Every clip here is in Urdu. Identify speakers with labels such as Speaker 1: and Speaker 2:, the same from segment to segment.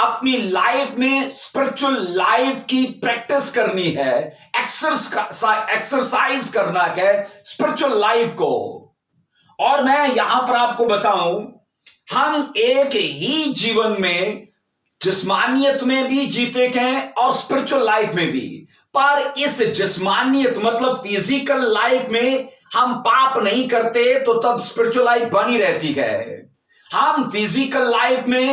Speaker 1: اپنی لائف میں اسپرچل لائف کی پریکٹس کرنی ہے، ایکسرسائز کرنا ہے اسپرچل لائف کو. اور میں یہاں پر آپ کو بتاؤں، ہم ایک ہی جیون میں جسمانیت میں بھی جیتے ہیں اور اسپرچل لائف میں بھی. پر اس جسمانیت مطلب فزیکل لائف میں ہم پاپ نہیں کرتے تو تب اسپرچل لائف بنی رہتی ہے. ہم فزیکل لائف میں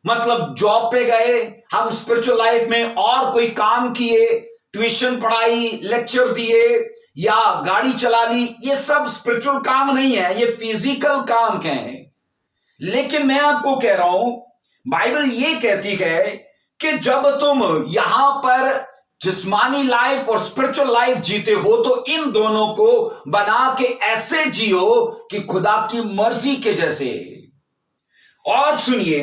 Speaker 1: مطلب جاب پہ گئے، ہم اسپرچل لائف میں اور کوئی کام کیے، ٹیوشن پڑھائی، لیکچر دیے یا گاڑی چلا لی، یہ سب اسپرچل کام نہیں ہے، یہ فزیکل کام ہیں. لیکن میں آپ کو کہہ رہا ہوں، بائبل یہ کہتی ہے کہ جب تم یہاں پر جسمانی لائف اور اسپرچل لائف جیتے ہو تو ان دونوں کو بنا کے ایسے جیو کہ خدا کی مرضی کے جیسے. اور سنیے،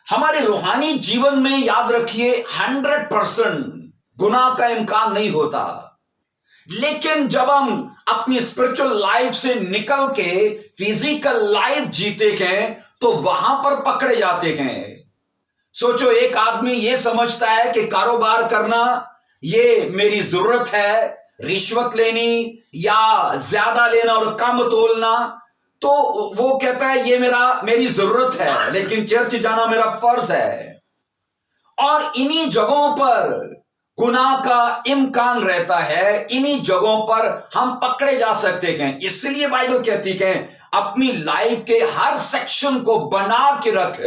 Speaker 1: ہمارے روحانی جیون میں یاد رکھیے 100% گناہ کا امکان نہیں ہوتا. لیکن جب ہم اپنی اسپرچل لائف سے نکل کے فزیکل لائف جیتے ہیں تو وہاں پر پکڑے جاتے ہیں. سوچو، ایک آدمی یہ سمجھتا ہے کہ کاروبار کرنا یہ میری ضرورت ہے، رشوت لینی یا زیادہ لینا اور کم تولنا، تو وہ کہتا ہے یہ میری ضرورت ہے، لیکن چرچ جانا میرا فرض ہے. اور انہی جگہوں پر گناہ کا امکان رہتا ہے، انہی جگہوں پر ہم پکڑے جا سکتے ہیں. اس لیے بائبل کہتی ہے اپنی لائف کے ہر سیکشن کو بنا کے رکھ.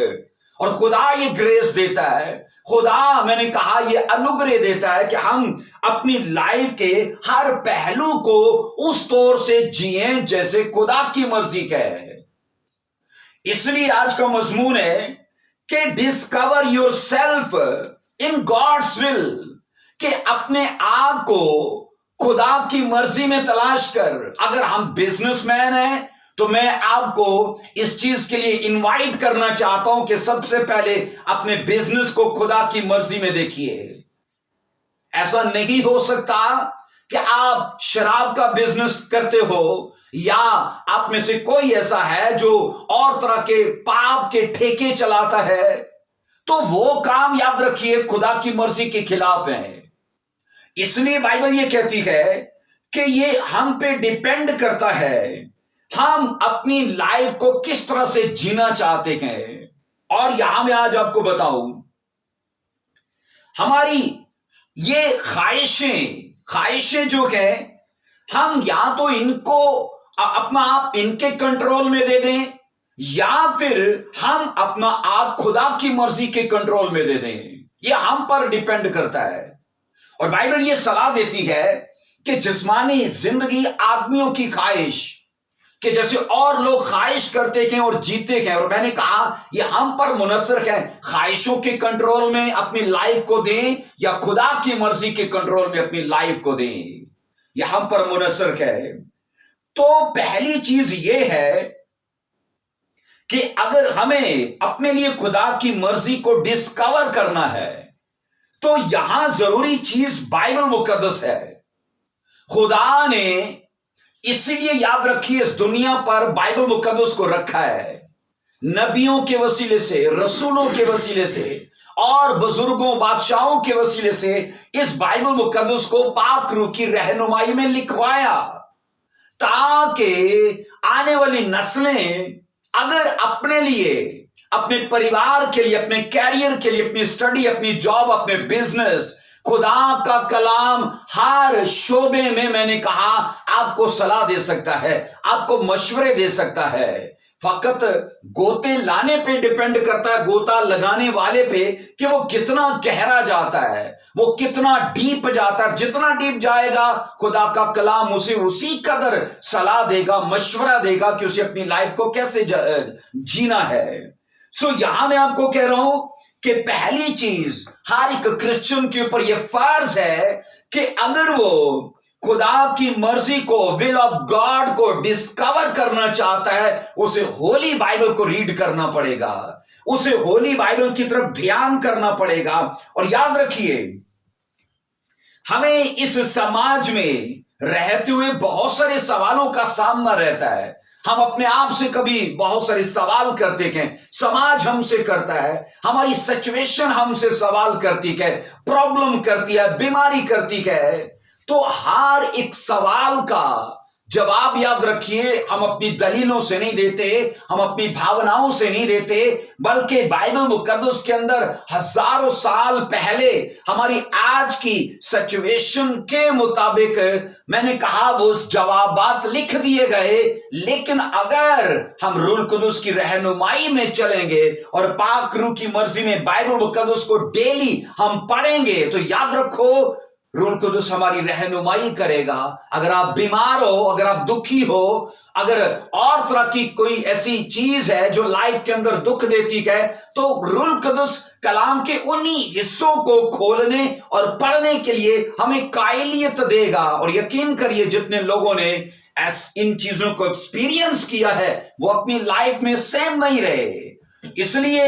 Speaker 1: اور خدا یہ گریس دیتا ہے، خدا میں نے کہا یہ انوگرہ دیتا ہے کہ ہم اپنی لائف کے ہر پہلو کو اس طور سے جئیں جیسے خدا کی مرضی کا ہے. اس لیے آج کا مضمون ہے کہ discover yourself in God's will, کہ اپنے آپ کو خدا کی مرضی میں تلاش کر. اگر ہم بزنس مین ہیں تو میں آپ کو اس چیز کے لیے انوائٹ کرنا چاہتا ہوں کہ سب سے پہلے اپنے بزنس کو خدا کی مرضی میں دیکھیے. ایسا نہیں ہو سکتا کہ آپ شراب کا بزنس کرتے ہو یا آپ میں سے کوئی ایسا ہے جو اور طرح کے پاپ کے ٹھیکے چلاتا ہے، تو وہ کام یاد رکھیے خدا کی مرضی کے خلاف ہیں. اس لیے بائبل یہ کہتی ہے کہ یہ ہم پہ ڈیپینڈ کرتا ہے ہم اپنی لائف کو کس طرح سے جینا چاہتے ہیں. اور یہاں میں آج آپ کو بتاؤں، ہماری یہ خواہشیں جو ہیں، ہم یا تو ان کو اپنا آپ ان کے کنٹرول میں دے دیں یا پھر ہم اپنا آپ خدا کی مرضی کے کنٹرول میں دے دیں. یہ ہم پر ڈیپینڈ کرتا ہے. اور بائبل یہ صلاح دیتی ہے کہ جسمانی زندگی آدمیوں کی خواہش، کہ جیسے اور لوگ خواہش کرتے ہیں اور جیتے ہیں، اور میں نے کہا یہ ہم پر منحصر ہے، خواہشوں کے کنٹرول میں اپنی لائف کو دیں یا خدا کی مرضی کے کنٹرول میں اپنی لائف کو دیں، یہ ہم پر منحصر ہے. تو پہلی چیز یہ ہے کہ اگر ہمیں اپنے لیے خدا کی مرضی کو ڈسکور کرنا ہے تو یہاں ضروری چیز بائبل مقدس ہے. خدا نے اسی لیے یاد رکھیے اس دنیا پر بائبل مقدس کو رکھا ہے، نبیوں کے وسیلے سے، رسولوں کے وسیلے سے اور بزرگوں بادشاہوں کے وسیلے سے اس بائبل مقدس کو پاک روح کی رہنمائی میں لکھوایا، تاکہ آنے والی نسلیں اگر اپنے لیے، اپنے پریوار کے لیے، اپنے کیریئر کے لیے، اپنی اسٹڈی، اپنی جاب، اپنے بزنس، خدا کا کلام ہر شعبے میں نے کہا آپ کو صلاح دے سکتا ہے، آپ کو مشورے دے سکتا ہے. فقط گوتے لانے پہ ڈیپینڈ کرتا ہے، گوتا لگانے والے پہ، کہ وہ کتنا گہرا جاتا ہے، وہ کتنا ڈیپ جاتا ہے. جتنا ڈیپ جائے گا خدا کا کلام اسے اسی قدر صلاح دے گا، مشورہ دے گا کہ اسے اپنی لائف کو کیسے جینا ہے. سو یہاں میں آپ کو کہہ رہا ہوں کہ پہلی چیز ہر ایک کرسچن کے اوپر یہ فرض ہے کہ اگر وہ خدا کی مرضی کو، ول آف گاڈ کو ڈسکور کرنا چاہتا ہے، اسے ہولی بائبل کو ریڈ کرنا پڑے گا، اسے ہولی بائبل کی طرف دھیان کرنا پڑے گا. اور یاد رکھیے ہمیں اس سماج میں رہتے ہوئے بہت سارے سوالوں کا سامنا رہتا ہے. ہم اپنے آپ سے کبھی بہت سارے سوال کرتے کہ سماج ہم سے کرتا ہے، ہماری سچویشن ہم سے سوال کرتی کہ پرابلم کرتی ہے، بیماری کرتی ہے، تو ہر ایک سوال کا جواب یاد رکھیے ہم اپنی دلیلوں سے نہیں دیتے، ہم اپنی بھاوناؤں سے نہیں دیتے، بلکہ بائبل مقدس کے اندر ہزاروں سال پہلے ہماری آج کی سچویشن کے مطابق میں نے کہا وہ جوابات لکھ دیے گئے۔ لیکن اگر ہم روح القدس کی رہنمائی میں چلیں گے اور پاک روح کی مرضی میں بائبل مقدس کو ڈیلی ہم پڑھیں گے تو یاد رکھو روح القدس ہماری رہنمائی کرے گا۔ اگر آپ بیمار ہو، اگر آپ دکھی ہو، اگر اور طرح کی کوئی ایسی چیز ہے جو لائف کے اندر دکھ دیتی ہے، تو روح القدس کلام کے انہی حصوں کو کھولنے اور پڑھنے کے لیے ہمیں قائلیت دے گا۔ اور یقین کریے جتنے لوگوں نے ان چیزوں کو ایکسپیرینس کیا ہے وہ اپنی لائف میں سیم نہیں رہے۔ اس لیے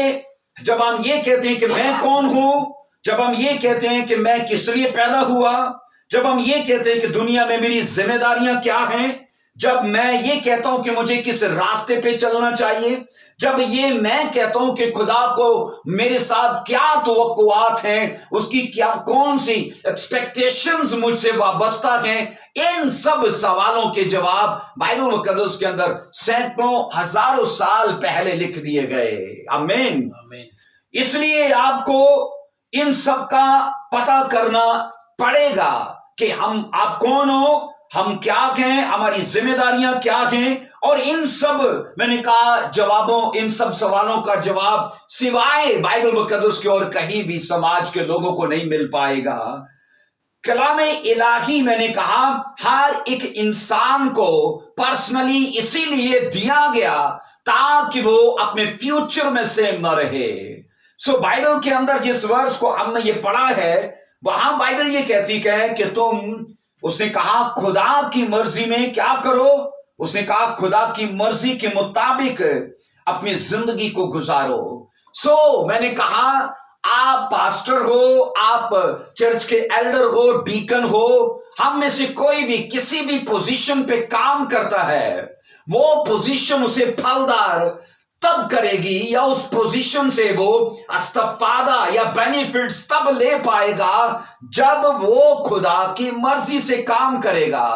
Speaker 1: جب ہم یہ کہتے ہیں کہ میں کون ہوں، جب ہم یہ کہتے ہیں کہ میں کس لیے پیدا ہوا، جب ہم یہ کہتے ہیں کہ دنیا میں میری ذمہ داریاں کیا ہیں، جب میں یہ کہتا ہوں کہ مجھے کس راستے پہ چلنا چاہیے، جب یہ میں کہتا ہوں کہ خدا کو میرے ساتھ کیا توقعات ہیں، اس کی کیا کون سی ایکسپیکٹیشنز مجھ سے وابستہ ہیں، ان سب سوالوں کے جواب بائبل مقدس کے اندر سینکڑوں ہزاروں سال پہلے لکھ دیے گئے۔ آمین۔ اس لیے آپ کو ان سب کا پتہ کرنا پڑے گا کہ آپ کون ہو، ہم کیا ہیں، ہماری ذمہ داریاں کیا ہیں، اور ان سب میں نے کہا جوابوں، ان سب سوالوں کا جواب سوائے بائبل مقدس کے اور کہیں بھی سماج کے لوگوں کو نہیں مل پائے گا۔ کلام الہی میں نے کہا ہر ایک انسان کو پرسنلی اسی لیے دیا گیا تاکہ وہ اپنے فیوچر میں سیم نہ رہے۔ بائبل کے اندر جس ورس کو ہم نے یہ پڑھا ہے وہاں بائبل یہ کہتی ہے کہ اس نے کہا خدا کی مرضی میں کیا کرو، اس نے کہا خدا کی مرضی کے مطابق اپنی زندگی کو گزارو۔ میں نے کہا آپ پاسٹر ہو، آپ چرچ کے ایلڈر ہو، ڈیکن ہو، ہم میں سے کوئی بھی کسی بھی پوزیشن پہ کام کرتا ہے، وہ پوزیشن اسے پھلدار تب کرے گی یا اس پوزیشن سے وہ استفادہ یا بینیفٹس تب لے پائے گا جب وہ خدا کی مرضی سے کام کرے گا۔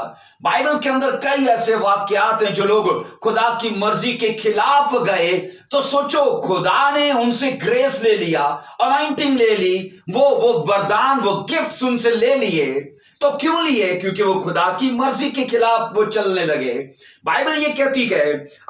Speaker 1: بائبل کے اندر کئی ایسے واقعات ہیں جو لوگ خدا کی مرضی کے خلاف گئے تو سوچو خدا نے ان سے گریس لے لیا، انائنٹنگ لے لی، وہ وردان، وہ گفٹس ان سے لے لیے۔ تو کیوں لیے؟ کیونکہ وہ خدا کی مرضی کے خلاف وہ چلنے لگے۔ بائبل یہ کہتی ہے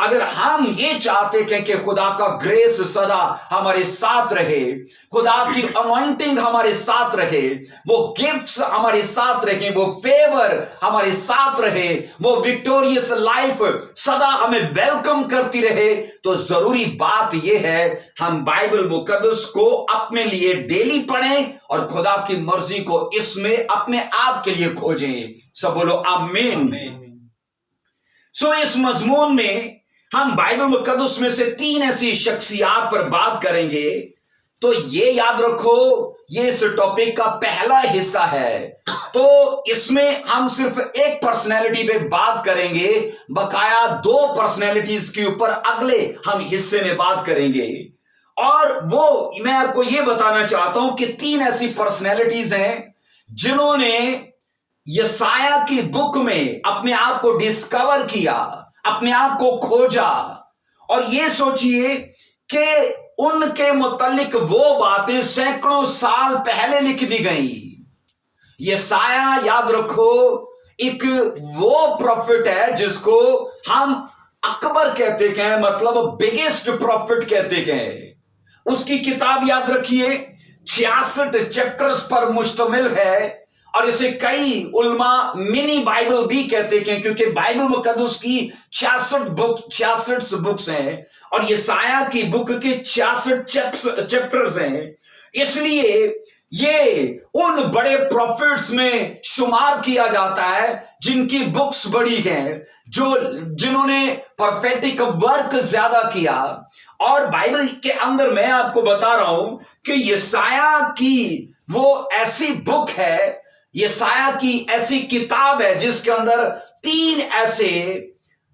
Speaker 1: اگر ہم یہ چاہتے ہیں کہ خدا کا گریس سدا ہمارے ساتھ رہے، خدا کی انوائنٹنگ ہمارے ساتھ رہے، وہ گفٹس ہمارے ساتھ رہیں، وہ فیور ہمارے ساتھ رہے، وہ وکٹوریس لائف سدا ہمیں ویلکم کرتی رہے، تو ضروری بات یہ ہے ہم بائبل مقدس کو اپنے لیے ڈیلی پڑھیں اور خدا کی مرضی کو اس میں اپنے آپ کے لیے کھوجیں۔ سب بولو آمین۔ اس مضمون میں ہم بائبل مقدس میں سے 3 ایسی شخصیات پر بات کریں گے۔ تو یہ یاد رکھو یہ اس ٹاپک کا پہلا حصہ ہے، تو اس میں ہم صرف ایک پرسنالٹی پہ بات کریں گے، بقایا 2 پرسنالٹیز کے اوپر اگلے ہم حصے میں بات کریں گے۔ اور وہ میں آپ کو یہ بتانا چاہتا ہوں کہ 3 ایسی پرسنالٹیز ہیں جنہوں نے یسایہ کی بک میں اپنے آپ کو ڈسکور کیا، اپنے آپ کو کھوجا، اور یہ سوچئے کہ ان کے متعلق وہ باتیں سینکڑوں سال پہلے لکھ دی گئی۔ یسایہ یاد رکھو ایک وہ پروفٹ ہے جس کو ہم اکبر کہتے ہیں، مطلب بگیسٹ پروفٹ کہتے ہیں۔ اس کی کتاب یاد رکھیے 66 چیپٹرز پر مشتمل ہے، اور اسے کئی علماء منی بائبل بھی کہتے ہیں کیونکہ بائبل مقدس کی 66 بکس ہیں اور یسایہ کی بک کے 66 چیپٹرز ہیں۔ اس لیے یہ ان بڑے پروفٹس میں شمار کیا جاتا ہے جن کی بکس بڑی ہیں، جنہوں نے پروفیٹک ورک زیادہ کیا۔ اور بائبل کے اندر میں آپ کو بتا رہا ہوں کہ یسایہ کی وہ ایسی بک ہے، یسایہ کی ایسی کتاب ہے جس کے اندر 3 ایسے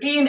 Speaker 1: 3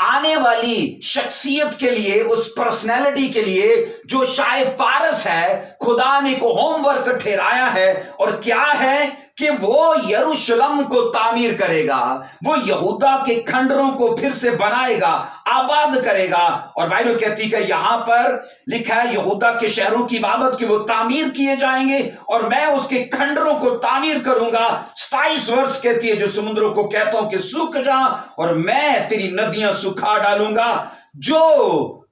Speaker 1: آنے والی شخصیت کے لیے، اس پرسنالٹی کے لیے جو شاہ فارس ہے، خدا نے کو ہوم ورک ٹھہرایا ہے، اور کیا ہے کہ وہ یروشلم کو تعمیر کرے گا، وہ یہودا کے کھنڈروں کو پھر سے بنائے گا، آباد کرے گا۔ اور بائبل کہتی ہے کہ یہاں پر لکھا ہے یہودا کے شہروں کی بابت کہ وہ تعمیر کیے جائیں گے اور میں اس کے کھنڈروں کو تعمیر کروں گا۔ 27 ورس کہتی ہے جو سمندروں کو کہتا ہوں کہ سوکھ جا اور میں تیری ندیاں سکھا ڈالوں گا۔ جو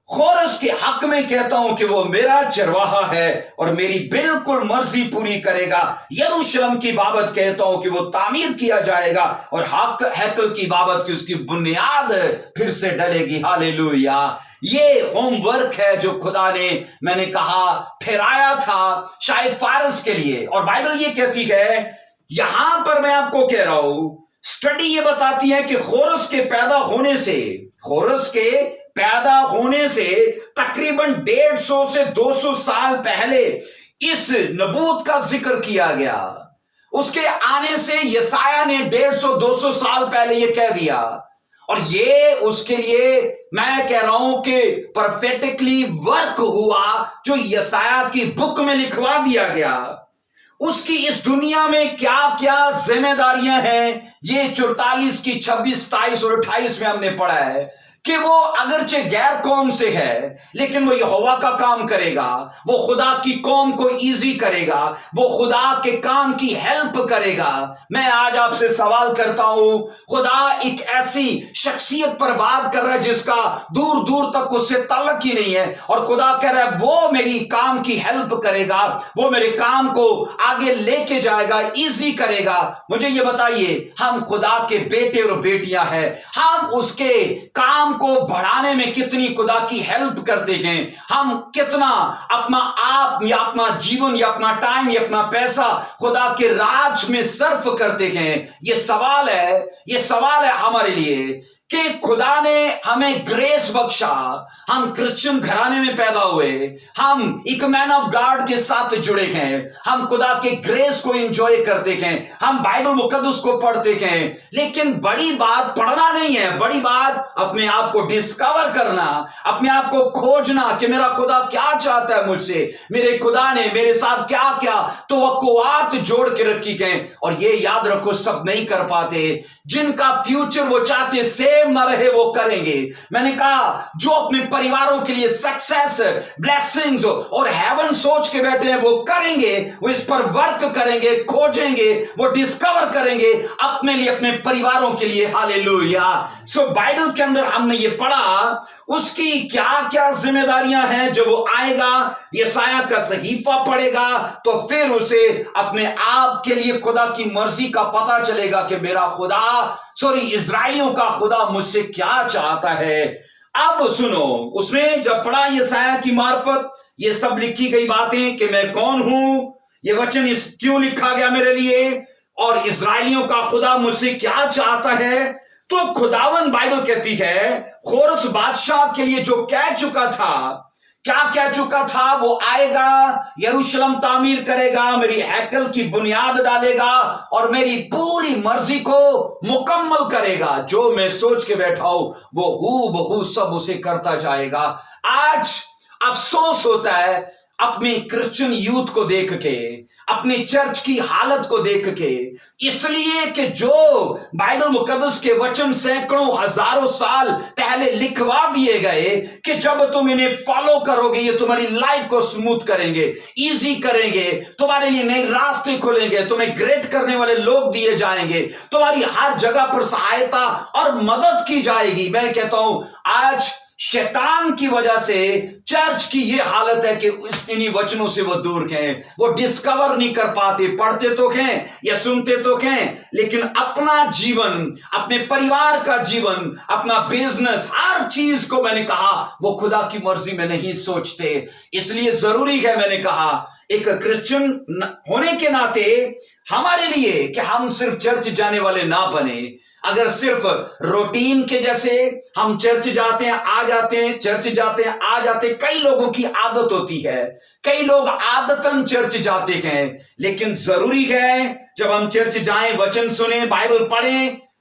Speaker 1: خورس کے حق میں کہتا ہوں کہ وہ میرا چرواہا ہے اور میری بالکل مرضی پوری کرے گا۔ یروشلم کی بابت کہتا ہوں کہ وہ تعمیر کیا جائے گا، اور حق ہیکل کی بابت کہ اس کی بنیاد پھر سے ڈلے گی۔ ہاللیلویا! یہ ہوم ورک ہے جو خدا نے، میں نے کہا، ٹھہرایا تھا شاہ فارس کے لیے۔ اور بائبل یہ کہتی ہے، یہاں پر میں آپ کو کہہ رہا ہوں، اسٹڈی یہ بتاتی ہے کہ خورس کے پیدا ہونے سے تقریباً 150 سے 200 سال پہلے اس نبوت کا ذکر کیا گیا۔ اس کے آنے سے یسایہ نے 150-200 سال پہلے یہ کہہ دیا، اور یہ اس کے لیے میں کہہ رہا ہوں کہ پرفیکٹلی ورک ہوا جو یسایہ کی بک میں لکھوا دیا گیا۔ اس کی اس دنیا میں کیا کیا ذمہ داریاں ہیں، یہ 44 کی 26، 27 اور 28 میں ہم نے پڑھا ہے کہ وہ اگرچہ غیر قوم سے ہے لیکن وہ یہوہ کا کام کرے گا، وہ خدا کی قوم کو ایزی کرے گا، وہ خدا کے کام کی ہیلپ کرے گا۔ میں آج آپ سے سوال کرتا ہوں، خدا ایک ایسی شخصیت پر بات کر رہا ہے جس کا دور دور تک اس سے تعلق ہی نہیں ہے، اور خدا کہہ رہا ہے وہ میری کام کی ہیلپ کرے گا، وہ میرے کام کو آگے لے کے جائے گا، ایزی کرے گا۔ مجھے یہ بتائیے، ہم خدا کے بیٹے اور بیٹیاں ہیں، ہم اس کے کام کو بڑھانے میں کتنی خدا کی ہیلپ کرتے ہیں، ہم کتنا اپنا آپ یا اپنا جیون یا اپنا ٹائم یا اپنا پیسہ خدا کے راج میں صرف کرتے ہیں۔ یہ سوال ہے ہمارے لیے کہ خدا نے ہمیں گریس بخشا، ہم کرسچن گھرانے میں پیدا ہوئے، ہم ایک مین آف گاڈ کے ساتھ جڑے ہیں، ہم خدا کے گریس کو انجوائے کرتے ہیں، ہم بائبل مقدس کو پڑھتے ہیں، لیکن بڑی بات پڑھنا نہیں ہے، بڑی بات اپنے آپ کو ڈسکور کرنا، اپنے آپ کو کھوجنا کہ میرا خدا کیا چاہتا ہے مجھ سے، میرے خدا نے میرے ساتھ کیا کیا توقعات جوڑ کے رکھی ہیں۔ اور یہ یاد رکھو، سب نہیں کر پاتے، جن کا فیوچر وہ چاہتے سیم نہ رہے وہ کریں گے۔ میں نے کہا جو اپنے پریواروں کے لیے سکسیس، بلیسنگز اور ہیون سوچ کے بیٹھے ہیں وہ کریں گے، وہ اس پر ورک کریں گے، کھوجیں گے، وہ ڈسکور کریں گے اپنے لیے، اپنے پریواروں کے لیے۔ ہاللیلویا! سو بائبل کے اندر ہم نے یہ پڑھا اس کی کیا کیا ذمہ داریاں ہیں۔ جب وہ آئے گا، یسایہ کا صحیفہ پڑھے گا تو پھر اسے اپنے آپ کے لیے خدا کی مرضی کا پتہ چلے گا کہ میرا خدا، اسرائیلیوں کا خدا مجھ سے کیا چاہتا ہے۔ اب سنو، اس نے جب پڑھا یسایہ کی معرفت، یہ سب لکھی گئی باتیں کہ میں کون ہوں، یہ وچن کیوں لکھا گیا میرے لیے، اور اسرائیلیوں کا خدا مجھ سے کیا چاہتا ہے، تو خداوند بائبل کہتی ہے خورس بادشاہ کے لیے جو کہہ چکا تھا، کیا کہہ چکا تھا، وہ آئے گا، یروشلم تعمیر کرے گا، میری ہیکل کی بنیاد ڈالے گا اور میری پوری مرضی کو مکمل کرے گا۔ جو میں سوچ کے بیٹھا ہوں وہ ہو بہو سب اسے کرتا جائے گا۔ آج افسوس ہوتا ہے اپنی کرسچن یوتھ کو دیکھ کے، اپنی چرچ کی حالت کو دیکھ کے، اس لیے کہ جو بائبل مقدس کے وچن سینکڑوں ہزاروں سال پہلے لکھوا دیے گئے کہ جب تم انہیں فالو کرو گے یہ تمہاری لائف کو سموتھ کریں گے، ایزی کریں گے، تمہارے لیے نئے راستے کھولیں گے، تمہیں گریٹ کرنے والے لوگ دیے جائیں گے، تمہاری ہر جگہ پر سہایتا اور مدد کی جائے گی۔ میں کہتا ہوں آج شیطان کی وجہ سے چرچ کی یہ حالت ہے کہ انہی وچنوں سے وہ دور ہیں، وہ ڈسکور نہیں کر پاتے، پڑھتے تو ہیں یا سنتے تو ہیں لیکن اپنا جیون، اپنے پریوار کا جیون، اپنا بزنس، ہر چیز کو میں نے کہا وہ خدا کی مرضی میں نہیں سوچتے۔ اس لیے ضروری ہے، میں نے کہا ایک کرسچن ہونے کے ناطے ہمارے لیے کہ ہم صرف چرچ جانے والے نہ بنے۔ اگر صرف روٹین کے جیسے ہم چرچ جاتے ہیں آ جاتے ہیں، چرچ جاتے ہیں آ جاتے ہیں، کئی لوگوں کی عادت ہوتی ہے، کئی لوگ عادتاً چرچ جاتے ہیں، لیکن ضروری ہے جب ہم چرچ جائیں، وچن سنیں، بائبل پڑھیں،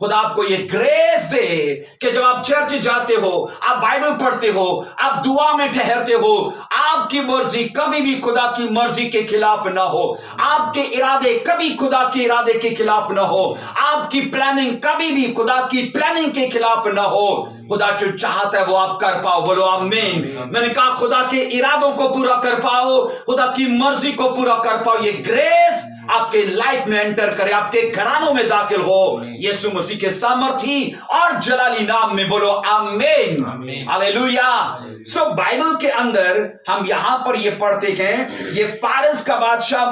Speaker 1: خدا آپ کو یہ گریس دے کہ جب آپ چرچ جاتے ہو, آپ بائبل پڑھتے ہو, آپ دعا میں ٹھہرتے ہو, آپ کی مرضی کبھی بھی خدا کی مرضی کے خلاف نہ ہو, آپ کے ارادے کبھی خدا کے ارادے کے خلاف نہ ہو, آپ کی پلاننگ کبھی بھی خدا کی پلاننگ کے خلاف نہ ہو. خدا جو چاہتا ہے وہ آپ کر پاؤ. بولو آمین. میں نے کہا خدا کے ارادوں کو پورا کر پاؤ, خدا کی مرضی کو پورا کر پاؤ. یہ گریس آپ کے لائف میں انٹر کرے, آپ کے گھرانوں میں داخل ہو, یسوع مسیح کے سامرتھی اور جلالی نام میں. بولو آمین. ہاللیلویا. سو بائبل کے اندر ہم یہاں پر یہ پڑھتے ہیں, یہ فارس کا بادشاہ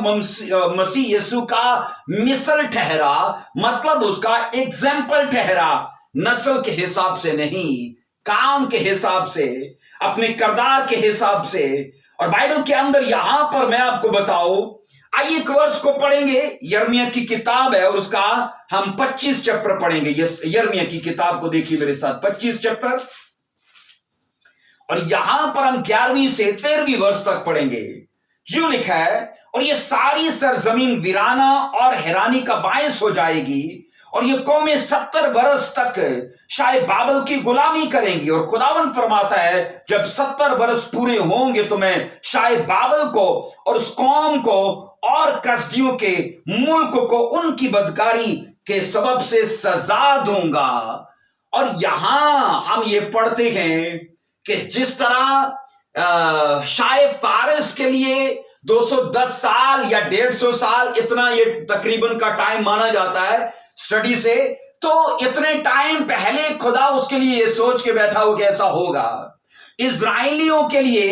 Speaker 1: مسیح یسوع کا مثل ٹھہرا, مطلب اس کا ایگزامپل ٹھہرا, نسل کے حساب سے نہیں, کام کے حساب سے, اپنے کردار کے حساب سے. اور بائبل کے اندر یہاں پر میں آپ کو بتاؤں, آئیے ایک ورس کو پڑھیں گے. یرمیہ کی کتاب ہے اور اس کا ہم 25 چیپٹر پڑھیں گے. یرمیہ کی کتاب کو دیکھیے میرے ساتھ, 25 چیپٹر, اور یہاں پر ہم 11ویں سے 13ویں ورس تک پڑھیں گے. یوں لکھا ہے, اور یہ ساری سرزمین ویرانہ اور حیرانی کا باعث ہو جائے گی, اور یہ قومیں 70 برس تک شاہ بابل کی غلامی کریں گی. اور خداوند فرماتا ہے جب 70 برس پورے ہوں گے تو میں شاہ بابل کو اور اس قوم کو اور کسدیوں کے ملک کو ان کی بدکاری کے سبب سے سزا دوں گا. اور یہاں ہم یہ پڑھتے ہیں کہ جس طرح شاہ فارس کے لیے 210 سال یا 150 سال, اتنا یہ تقریباً کا ٹائم مانا جاتا ہے اسٹڈی سے, تو اتنے ٹائم پہلے خدا اس کے لیے یہ سوچ کے بیٹھا ہو کہ ایسا ہوگا. اسرائیلیوں کے لیے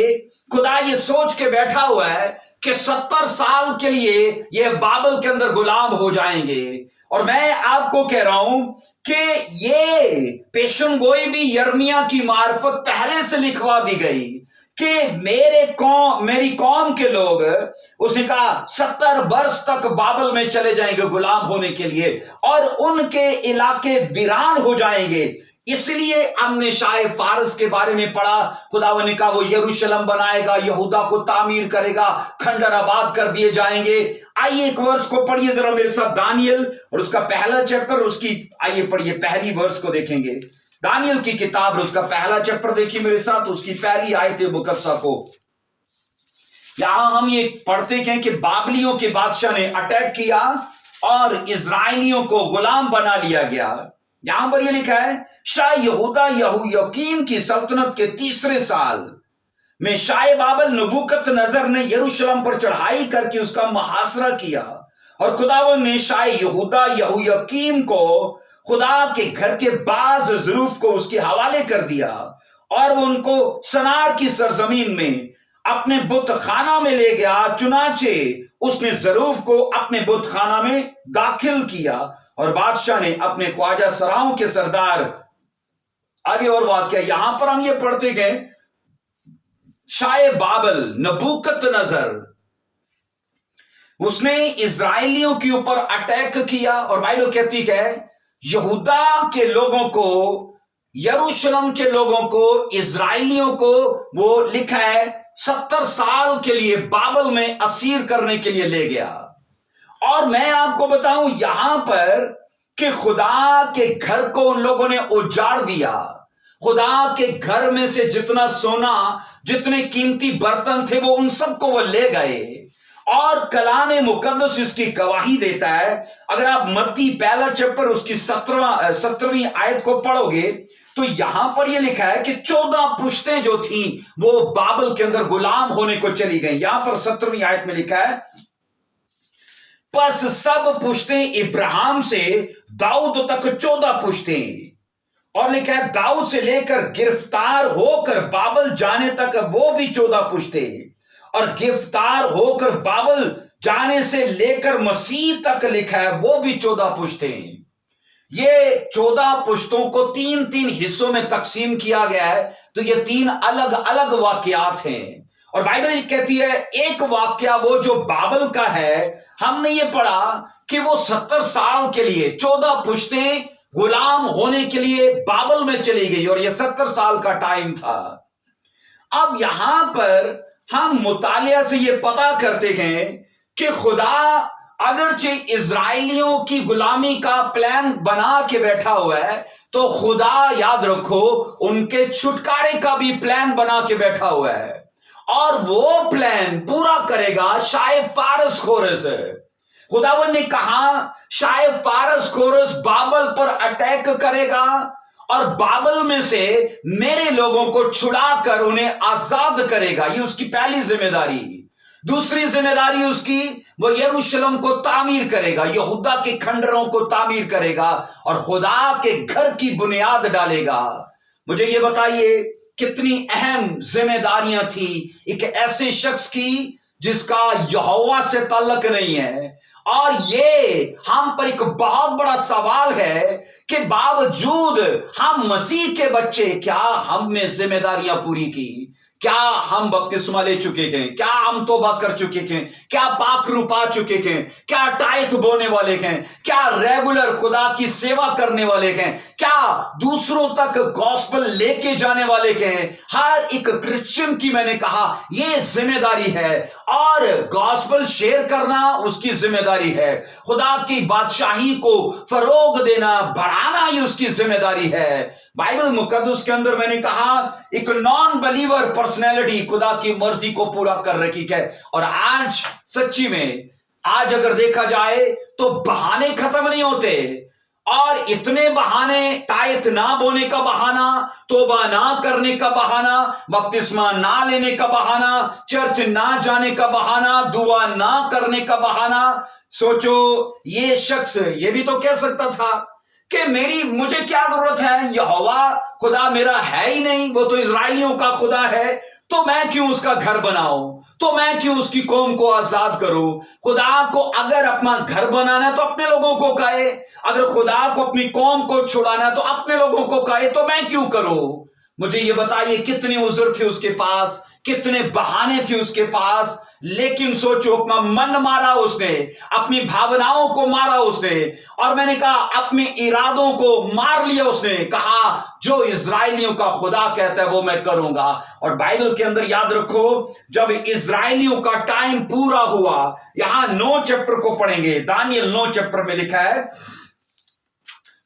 Speaker 1: خدا یہ سوچ کے بیٹھا ہوا ہے کہ 70 سال کے لیے یہ بابل کے اندر غلام ہو جائیں گے. اور میں آپ کو کہہ رہا ہوں کہ یہ پیشن گوئی بھی یرمیہ کی معرفت پہلے سے لکھوا دی گئی کہ میری قوم کے لوگ, اس نے کہا 70 برس تک بابل میں چلے جائیں گے غلام ہونے کے لیے, اور ان کے علاقے ویران ہو جائیں گے. اس لیے ہم نے شاہ فارس کے بارے میں پڑھا, خداوند نے کہا وہ یروشلم بنائے گا, یہودا کو تعمیر کرے گا, کھنڈر آباد کر دیے جائیں گے. آئیے ایک ورس کو پڑھیے ذرا میرے ساتھ, دانیل اور اس کا پہلا چیپٹر, اس کی آئیے پڑھیے پہلی ورس کو دیکھیں گے. دانیل کی کتاب اور اس کا پہلا چیپٹر دیکھیے میرے ساتھ, اس کی پہلی آیت مقدسہ کو. یہاں ہم یہ پڑھتے ہیں کہ بابلیوں کے بادشاہ نے اٹیک کیا اور اسرائیلیوں کو غلام بنا لیا گیا. یہاں پر یہ لکھا ہے, شاہ یہودا یہویاکین کی سلطنت کے 3 سال میں شاہ بابل نبوکت نظر نے یروشلم پر چڑھائی کر کے اس کا محاصرہ کیا, اور خداوند نے شاہ یہودا یہویاکین کو خدا کے گھر کے بعض ظروف کو اس کے حوالے کر دیا, اور وہ ان کو سنار کی سرزمین میں اپنے بت خانہ میں لے گیا. چنانچہ اس نے ظروف کو اپنے بت خانہ میں داخل کیا, اور بادشاہ نے اپنے خواجہ سراؤں کے سردار. آگے اور واقعہ یہاں پر ہم یہ پڑھتے گئے, شاہ بابل نبوکت نظر اس نے اسرائیلیوں کے اوپر اٹیک کیا, اور بائبل کہتی ہے یہودا کے لوگوں کو, یروشلم کے لوگوں کو, اسرائیلیوں کو وہ لکھا ہے 70 سال کے لیے بابل میں اسیر کرنے کے لیے لے گیا. اور میں آپ کو بتاؤں یہاں پر کہ خدا کے گھر کو ان لوگوں نے اجاڑ دیا. خدا کے گھر میں سے جتنا سونا, جتنے قیمتی برتن تھے وہ ان سب کو وہ لے گئے. اور کلام مقدس اس کی گواہی دیتا ہے. اگر آپ متی پہلا چیپٹر اس کی 17ویں آیت کو پڑھو گے تو یہاں پر یہ لکھا ہے کہ 14 پشتیں جو تھیں وہ بابل کے اندر غلام ہونے کو چلی گئیں. یہاں پر 17ویں آیت میں لکھا ہے, پس سب پشتیں ابراہیم سے داؤد تک 14 پشتیں, اور لکھا ہے داؤد سے لے کر گرفتار ہو کر بابل جانے تک وہ بھی 14 پشتیں, اور گرفتار ہو کر بابل جانے سے لے کر مسیح تک لکھا ہے وہ بھی 14 پشتیں. یہ 14 پشتوں کو 3 حصوں میں تقسیم کیا گیا ہے, تو یہ 3 الگ الگ واقعات ہیں. اور بائبل کہتی ہے ایک واقعہ وہ جو بابل کا ہے, ہم نے یہ پڑھا کہ وہ 70 سال کے لیے 14 پشتیں غلام ہونے کے لیے بابل میں چلی گئی, اور یہ 70 سال کا ٹائم تھا. اب یہاں پر ہم مطالعہ سے یہ پتا کرتے ہیں کہ خدا اگرچہ اسرائیلیوں کی غلامی کا پلان بنا کے بیٹھا ہوا ہے، تو خدا یاد رکھو ان کے چھٹکارے کا بھی پلان بنا کے بیٹھا ہوا ہے، اور وہ پلان پورا کرے گا شاہ فارس کورس۔ خداوند نے کہا شاہ فارس کورس بابل پر اٹیک کرے گا اور بابل میں سے میرے لوگوں کو چھڑا کر انہیں آزاد کرے گا، یہ اس کی پہلی ذمہ داری۔ دوسری ذمہ داری اس کی، وہ یروشلم کو تعمیر کرے گا، یہودا کے کھنڈروں کو تعمیر کرے گا اور خدا کے گھر کی بنیاد ڈالے گا۔ مجھے یہ بتائیے کتنی اہم ذمہ داریاں تھی ایک ایسے شخص کی جس کا یہوہ سے تعلق نہیں ہے، اور یہ ہم پر ایک بہت بڑا سوال ہے کہ باوجود ہم مسیح کے بچے، کیا ہم نے ذمہ داریاں پوری کی؟ کیا ہم بپتسمہ لے چکے ہیں؟ کیا ہم توبہ کر چکے ہیں؟ کیا پاک روح پا چکے ہیں؟ کیا ٹائٹ بونے والے ہیں؟ کیا ریگولر خدا کی سیوا کرنے والے ہیں؟ کیا دوسروں تک گاسپل لے کے جانے والے ہیں؟ ہر ایک کرسچن کی میں نے کہا یہ ذمہ داری ہے، اور گاسپل شیئر کرنا اس کی ذمہ داری ہے، خدا کی بادشاہی کو فروغ دینا، بڑھانا ہی اس کی ذمہ داری ہے۔ بائبل مقدس کے اندر میں نے کہا ایک نان بلیور پرسنالٹی خدا کی مرضی کو پورا کر رکھی ہے، اور آج سچی میں آج اگر دیکھا جائے تو بہانے ختم نہیں ہوتے، اور اتنے بہانے، ٹائٹ نہ بونے کا بہانہ، توبہ نہ کرنے کا بہانہ، بپتسمہ نہ لینے کا بہانہ، چرچ نہ جانے کا بہانہ، دعا نہ کرنے کا بہانہ۔ سوچو یہ شخص یہ بھی تو کہہ سکتا تھا کہ مجھے کیا ضرورت ہے، یہوہ خدا میرا ہے ہی نہیں، وہ تو اسرائیلیوں کا خدا ہے، تو میں کیوں اس کا گھر بناؤں، تو میں کیوں اس کی قوم کو آزاد کروں؟ خدا کو اگر اپنا گھر بنانا ہے تو اپنے لوگوں کو کہے، اگر خدا کو اپنی قوم کو چھڑانا ہے تو اپنے لوگوں کو کہے، تو میں کیوں کروں؟ مجھے یہ بتائیے کتنی عذر تھی اس کے پاس، کتنے بہانے تھے اس کے پاس، لیکن سوچو اپنا من مارا اس نے، اپنی بھاوناؤں کو مارا اس نے، اور میں نے کہا اپنے ارادوں کو مار لیا اس نے، کہا جو اسرائیلیوں کا خدا کہتا ہے وہ میں کروں گا۔ اور بائبل کے اندر یاد رکھو جب اسرائیلیوں کا ٹائم پورا ہوا، یہاں 9 چیپٹر کو پڑھیں گے، دانیل 9 چیپٹر میں لکھا ہے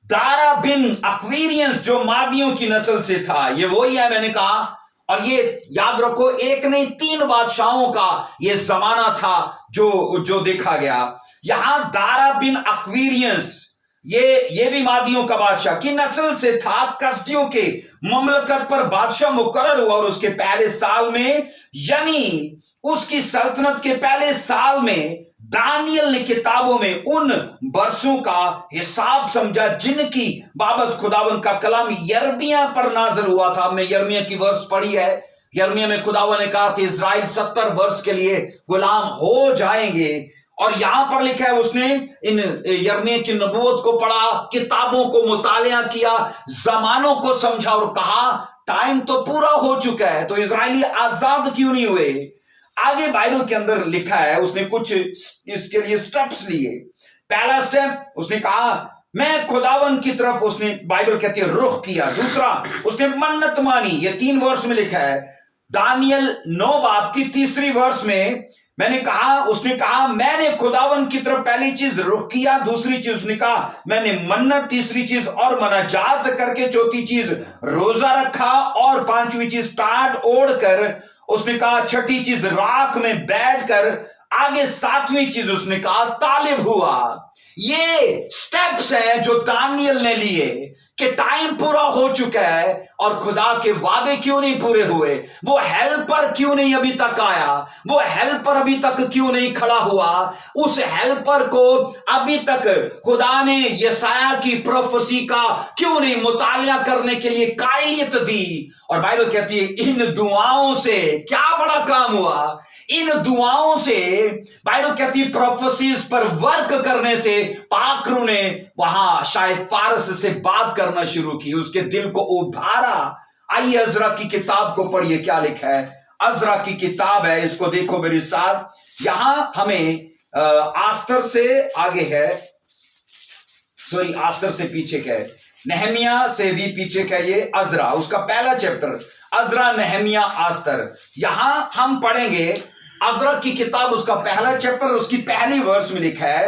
Speaker 1: دارا بن اکویرینس جو مادیوں کی نسل سے تھا، یہ وہی ہے میں نے کہا، اور یہ یاد رکھو ایک نہیں 3 بادشاہوں کا یہ زمانہ تھا جو دیکھا گیا۔ یہاں دارا بن اکویرینس یہ بھی مادیوں کا بادشاہ کی نسل سے تھا، کسدیوں کے مملکت پر بادشاہ مقرر ہوا، اور اس کے پہلے سال میں، یعنی اس کی سلطنت کے پہلے سال میں، دانیل نے کتابوں میں ان برسوں کا حساب سمجھا جن کی بابت خداوند کا کلام یرمیہ پر نازل ہوا تھا۔ ہم نے یرمیہ کی ورس پڑھی ہے، یرمیہ میں خداوند نے کہا کہ اسرائیل 70 برس کے لیے غلام ہو جائیں گے، اور یہاں پر لکھا ہے اس نے ان یرمیہ کی نبوت کو پڑھا، کتابوں کو مطالعہ کیا، زمانوں کو سمجھا، اور کہا ٹائم تو پورا ہو چکا ہے، تو اسرائیلی آزاد کیوں نہیں ہوئے؟ آگے بائبل کے اندر لکھا ہے اس نے کچھ اس کے لیے سٹیپس لیے۔ پہلا سٹیپ اس نے کہا میں خداوند کی طرف، اس نے بائبل کہتی ہے رخ کیا۔ دوسرا اس نے منت مانی، یہ 3 ورس میں لکھا ہے، دانیل 9 باب کی 3 ورس میں میں نے کہا، اس نے کہا میں نے خداوند کی طرف پہلی چیز رخ کیا، دوسری چیز اس نے کہا میں نے منت، تیسری چیز اور مناجات کر کے، چوتھی چیز روزہ رکھا، اور 5ویں چیز ٹاٹ اوڑھ کر، اس نے کہا چھٹی چیز راکھ میں بیٹھ کر، آگے 7ویں چیز اس نے کہا طالب ہوا۔ یہ سٹیپس ہیں جو دانیل نے لیے کہ ٹائم پورا ہو چکا ہے اور خدا کے وعدے کیوں نہیں پورے ہوئے، وہ ہیلپر کیوں نہیں ابھی تک آیا، وہ ہیلپر ابھی تک کیوں نہیں کھڑا ہوا، اس ہیلپر کو ابھی تک خدا نے یسایہ کی پروفیسی کا کیوں نہیں مطالعہ کرنے کے لیے قائلیت دی۔ اور بائبل کہتی ہے ان دعاؤں سے کیا بڑا کام ہوا، ان دعاؤں سے، بائبل کہتی ہے پروفیسیز پر ورک کرنے سے پاک روح نے وہاں شاید فارس سے بات کرنا شروع کی، اس کے دل کو ابھارا۔ آئیے عزرا کی کتاب کو پڑھیے، کیا لکھا ہے؟ عزرا کی کتاب ہے، اس کو دیکھو میرے ساتھ۔ یہاں ہمیں آستر سے آگے ہے، سوری آستر سے پیچھے کا ہے، نہمیہ سے بھی پیچھے کا، یہ عزرا اس کا پہلا چیپٹر، عزرا نہمیہ آستر۔ یہاں ہم پڑھیں گے عزرا کی کتاب اس کا پہلا چیپٹر اس کی پہلی ورس میں لکھا ہے،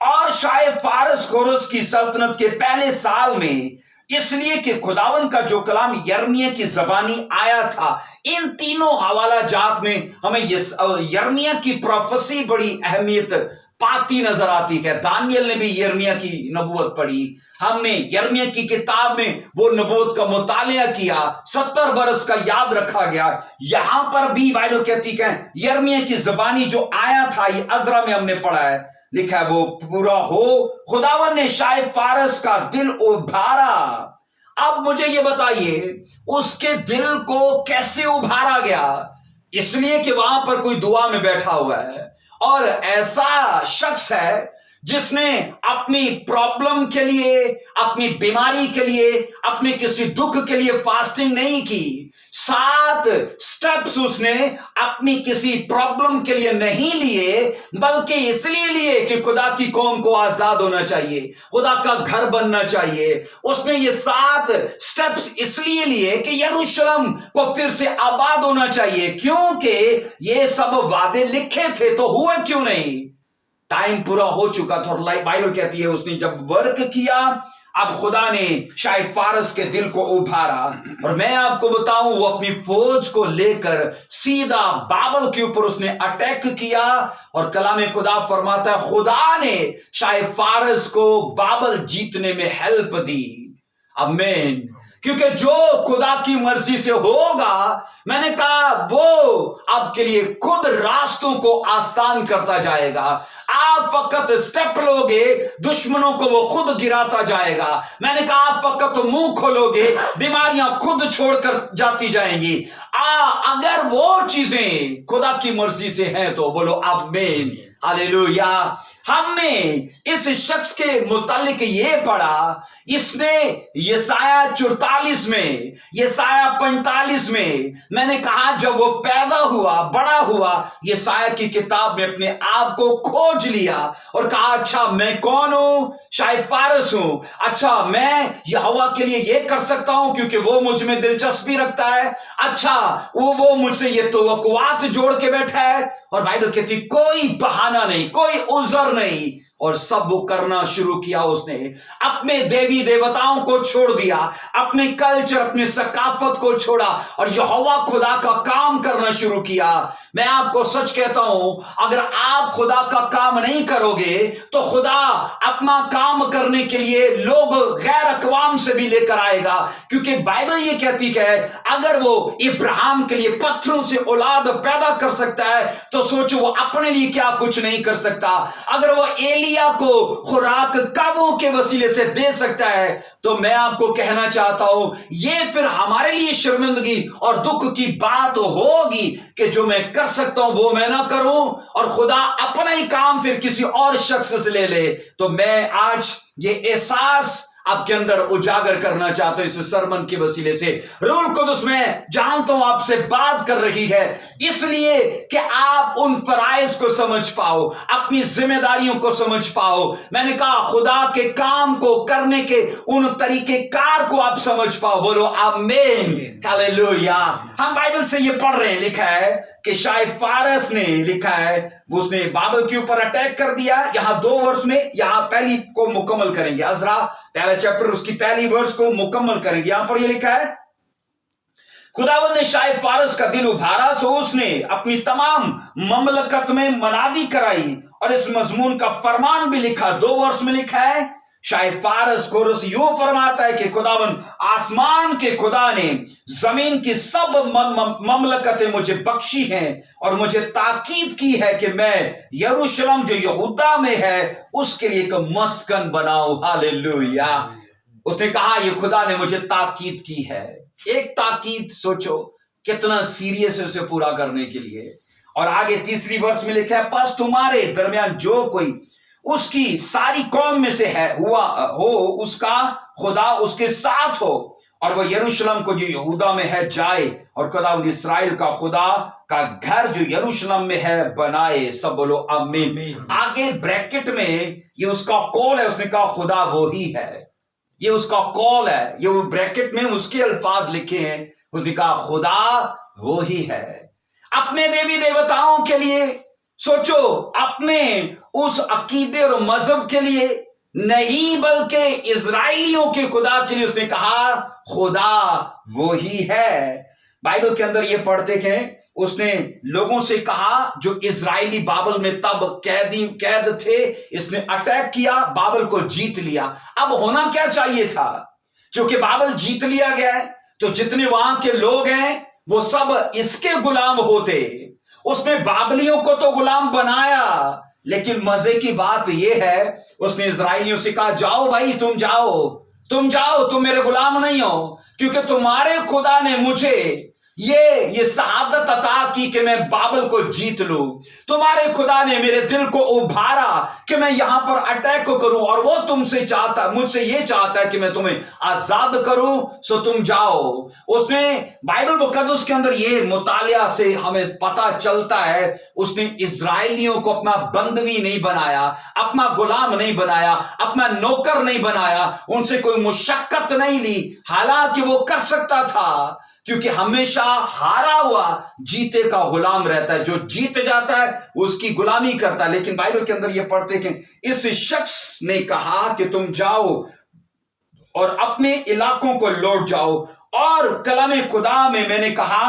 Speaker 1: اور شاہ فارس کورس کی سلطنت کے پہلے سال میں، اس لیے کہ خداوند کا جو کلام یرمیہ کی زبانی آیا تھا۔ ان تینوں حوالہ جات میں ہمیں یرمیہ کی پروفیسی بڑی اہمیت پاتی نظر آتی ہے۔ دانیل نے بھی یرمیہ کی نبوت پڑھی، ہم نے یرمیہ کی کتاب میں وہ نبوت کا مطالعہ کیا، 70 برس کا یاد رکھا گیا۔ یہاں پر بھی بائبل کہتی ہے یرمیہ کی زبانی جو آیا تھا، یہ عزرا میں ہم نے پڑھا ہے، لکھا ہے وہ پورا ہو۔ خداوند نے شاہ فارس کا دل ابھارا۔ اب مجھے یہ بتائیے اس کے دل کو کیسے ابھارا گیا؟ اس لیے کہ وہاں پر کوئی دعا میں بیٹھا ہوا ہے اور ایسا شخص ہے جس نے اپنی پرابلم کے لیے، اپنی بیماری کے لیے، اپنے کسی دکھ کے لیے فاسٹنگ نہیں کی۔ 7 سٹیپس اس نے اپنی کسی پرابلم کے لیے نہیں لیے، بلکہ اس لیے لیے کہ خدا کی قوم کو آزاد ہونا چاہیے، خدا کا گھر بننا چاہیے۔ اس نے یہ 7 سٹیپس اس لیے لیے کہ یروشلم کو پھر سے آباد ہونا چاہیے، کیونکہ یہ سب وعدے لکھے تھے تو ہوئے کیوں نہیں؟ ٹائم پورا ہو چکا تھا، اور بائبل کہتی ہے اس نے جب ورک کیا، اب خدا نے شاہ فارس کے دل کو ابھارا۔ اور میں آپ کو بتاؤں وہ اپنی فوج کو لے کر سیدھا بابل کے اوپر اس نے اٹیک کیا، اور کلام خدا فرماتا ہے خدا نے شاہ فارس کو بابل جیتنے میں ہیلپ دی۔ آمین۔ کیونکہ جو خدا کی مرضی سے ہوگا، میں نے کہا وہ آپ کے لیے خود راستوں کو آسان کرتا جائے گا۔ آپ فقط سٹیپ لوگے، دشمنوں کو وہ خود گراتا جائے گا۔ میں نے کہا آپ فقط منہ کھولو گے، بیماریاں خود چھوڑ کر جاتی جائیں گی۔ اگر وہ چیزیں خدا کی مرضی سے ہیں تو بولو آمین، ہاللیلویا۔ ہم نے اس شخص کے متعلق یہ پڑھا، اس نے یسایہ 44 میں، یسایہ 45 میں نے کہا جب وہ پیدا ہوا، بڑا ہوا، یسایہ کی کتاب میں اپنے آپ کو کھوج لیا اور کہا اچھا میں کون ہوں؟ شاہ فارس ہوں۔ اچھا میں یہوہ کے لیے یہ کر سکتا ہوں کیونکہ وہ مجھ میں دلچسپی رکھتا ہے۔ اچھا وہ مجھ سے یہ توقعات جوڑ کے بیٹھا ہے، اور بائبل کہتی کوئی بہانہ نہیں، کوئی عذر نہیں، اور سب وہ کرنا شروع کیا۔ اس نے اپنے دیوی دیوتاؤں کو چھوڑ دیا، اپنے کلچر، اپنی ثقافت کو چھوڑا، اور یہوہ خدا کا کام کرنا شروع کیا۔ میں آپ کو سچ کہتا ہوں اگر آپ خدا کا کام نہیں کرو گے تو خدا اپنا کام کرنے کے لیے لوگ غیر اقوام سے بھی لے کر آئے گا، کیونکہ بائبل یہ کہتی ہے اگر وہ ابراہیم کے لیے پتھروں سے اولاد پیدا کر سکتا ہے تو سوچو وہ اپنے لیے کیا کچھ نہیں کر سکتا۔ اگر وہ ایلیا کو خوراک کبوں کے وسیلے سے دے سکتا ہے تو میں آپ کو کہنا چاہتا ہوں یہ پھر ہمارے لیے شرمندگی اور دکھ کی بات ہوگی کہ جو میں کر سکتا ہوں وہ میں نہ کروں، اور خدا اپنا ہی کام پھر کسی اور شخص سے لے لے۔ تو میں آج یہ احساس آپ کے اندر اجاگر کرنا چاہتا ہوں اس سرمن کے وسیلے سے۔ روح القدس میں جانتا ہوں آپ سے بات کر رہی ہے اس لیے کہ آپ ان فرائض کو سمجھ پاؤ، اپنی ذمہ داریوں کو سمجھ پاؤ۔ میں نے کہا خدا کے کام کو کرنے کے ان طریقے کار کو آپ سمجھ پاؤ۔ بولو آمین، ہاللیلویا۔ ہم بائبل سے یہ پڑھ رہے ہیں، لکھا ہے کہ شاہ فارس نے لکھا ہے اس نے بابل کے اوپر اٹیک کر دیا۔ یہاں 2 ورس میں، یہاں پہلی کو مکمل کریں گے، عزرا پہلا چیپٹر اس کی پہلی ورس کو مکمل کریں گے۔ یہاں پر یہ لکھا ہے خداوند نے شاہ فارس کا دل ابھارا، سو اس نے اپنی تمام مملکت میں منادی کرائی، اور اس مضمون کا فرمان بھی لکھا۔ 2 ورس میں لکھا ہے شاہ فارس کورس یوں فرماتا ہے کہ خداوند آسمان کے خدا نے زمین کی سب مملکتیں مجھے بخشی ہیں اور مجھے تاکید کی ہے کہ میں یروشلم جو یہودا میں ہے اس کے لیے ایک مسکن بناؤں۔ ہاللیلویا۔ اس نے کہا یہ خدا نے مجھے تاکید کی ہے۔ ایک تاکید سوچو کتنا سیریس ہے اسے پورا کرنے کے لیے۔ اور آگے تیسری ورس میں لکھا ہے پس تمہارے درمیان جو کوئی اس کی ساری قوم میں سے ہے ہو اس کا خدا اس کے ساتھ ہو، اور وہ یروشلم کو جو یہودا میں ہے جائے، اور خداوند اسرائیل کا خدا کا گھر جو یروشلم میں ہے بنائے۔ سب بولو آمین۔ آگے بریکٹ میں یہ اس کا قول ہے، اس نے کہا خدا وہی ہے، یہ اس کا قول ہے، یہ وہ بریکٹ میں اس کے الفاظ لکھے ہیں، اس نے کہا خدا وہی ہے۔ اپنے دیوی دیوتاؤں کے لیے، سوچو اپنے اس عقیدے اور مذہب کے لیے نہیں، بلکہ اسرائیلیوں کے خدا کے لیے اس نے کہا خدا وہی ہے۔ بائبل کے اندر یہ پڑھتے کہ اس نے لوگوں سے کہا جو اسرائیلی بابل میں تب قید تھے، اس نے اٹیک کیا، بابل کو جیت لیا۔ اب ہونا کیا چاہیے تھا؟ چونکہ بابل جیت لیا گیا ہے تو جتنے وہاں کے لوگ ہیں وہ سب اس کے غلام ہوتے۔ اس نے بابلیوں کو تو غلام بنایا، لیکن مزے کی بات یہ ہے اس نے اسرائیلیوں سے کہا جاؤ بھائی، تم جاؤ، تم میرے غلام نہیں ہو، کیونکہ تمہارے خدا نے مجھے یہ سعادت عطا کی کہ میں بابل کو جیت لوں۔ تمہارے خدا نے میرے دل کو ابھارا کہ میں یہاں پر اٹیک کروں، اور وہ مجھ سے یہ چاہتا ہے کہ میں تمہیں آزاد کروں، سو تم جاؤ۔ اس نے بائبل مقدس کے اندر یہ مطالعہ سے ہمیں پتہ چلتا ہے، اس نے اسرائیلیوں کو اپنا بندوی نہیں بنایا، اپنا غلام نہیں بنایا، اپنا نوکر نہیں بنایا، ان سے کوئی مشقت نہیں لی، حالانکہ وہ کر سکتا تھا، کیونکہ ہمیشہ ہارا ہوا جیتے کا غلام رہتا ہے، جو جیت جاتا ہے اس کی غلامی کرتا ہے۔ لیکن بائبل کے اندر یہ پڑھتے کہ اس شخص نے کہا کہ تم جاؤ اور اپنے علاقوں کو لوٹ جاؤ۔ اور کلام خدا میں نے کہا،